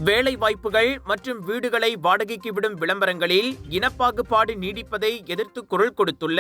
வேலை வாய்ப்புகள் மற்றும் வீடுகளை வாடகைக்கு விடும் விளம்பரங்களில் இனப்பாகுபாடு நீடிப்பதை எதிர்த்து குரல் கொடுத்துள்ள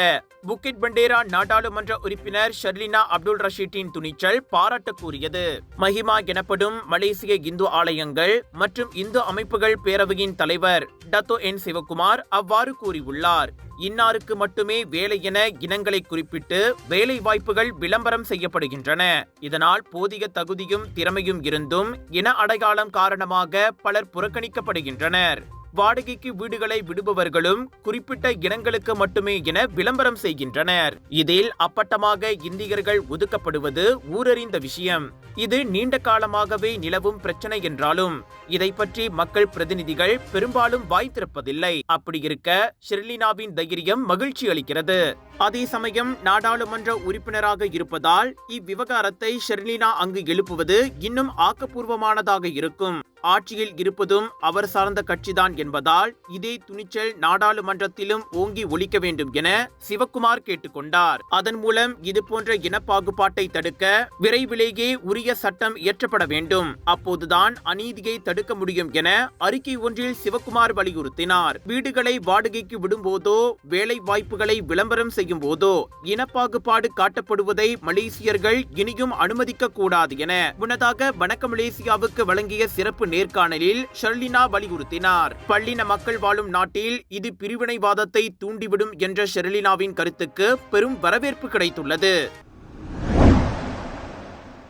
புக்கிட் பண்டேரா நாடாளுமன்ற உறுப்பினர் ஷர்லினா அப்துல் ரஷீட்டின் துணிச்சல் பாராட்டக்கூடியது. மஹிமா எனப்படும் மலேசிய இந்து ஆலயங்கள் மற்றும் இந்து அமைப்புகள் பேரவையின் தலைவர் டத்தோ என் சிவகுமார் அவ்வாறு கூறியுள்ளார். இன்னாருக்கு மட்டுமே வேலை என இனங்களை குறிப்பிட்டு வேலை வாய்ப்புகள் விளம்பரம் செய்யப்படுகின்றன. இதனால் போதிய தகுதியும் திறமையும் இருந்தும் இன அடையாளம் காரணமாக பலர் புறக்கணிக்கப்படுகின்றனர். வாடகைக்கு வீடுகளை விடுபவர்களும் குறிப்பிட்ட இனங்களுக்கு மட்டுமே என விளம்பரம் செய்கின்றனர். இதில் அப்பட்டமாக இந்தியர்கள் ஒதுக்கப்படுவது ஊரறிந்த விஷயம். இது நீண்ட காலமாகவே நிலவும் பிரச்சனை என்றாலும் இதை பற்றி மக்கள் பிரதிநிதிகள் பெரும்பாலும் வாய் திறப்பதில்லை. அப்படி இருக்க ஷெர்லினாவின் தைரியம் மகிழ்ச்சி அளிக்கிறது. அதே சமயம் நாடாளுமன்ற உறுப்பினராக இருப்பதால் இவ்விவகாரத்தை ஷெர்லினா அங்கு எழுப்புவது இன்னும் ஆக்கப்பூர்வமானதாக இருக்கும். ஆட்சியில் இருப்பதும் அவர் சார்ந்த கட்சிதான் என்பதால் இதே துணிச்சல் நாடாளுமன்றத்திலும் ஓங்கி ஒலிக்க வேண்டும் என சிவகுமார் கேட்டுக்கொண்டார். அதன் மூலம் இதுபோன்ற இனப்பாகுபாட்டை தடுக்க விரைவிலேயே உரிய சட்டம் இயற்றப்பட வேண்டும். அப்போதுதான் அநீதியை தடுக்க முடியும் என அறிக்கை ஒன்றில் சிவகுமார் வலியுறுத்தினார். வீடுகளை வாடகைக்கு விடும்போதோ வேலை வாய்ப்புகளை விளம்பரம் செய்யும் போதோ இனப்பாகுபாடு காட்டப்படுவதை மலேசியர்கள் இனியும் அனுமதிக்க கூடாது என முன்னதாக வணக்க மலேசியாவுக்கு வழங்கிய சிறப்பு நேர்காணலில் ஷர்லினா வலியுறுத்தினார். பல்லின மக்கள் வாழும் நாட்டில் இது பிரிவினைவாதத்தை தூண்டிவிடும் என்ற ஷெர்லினாவின் கருத்துக்கு பெரும் வரவேற்பு கிடைத்துள்ளது.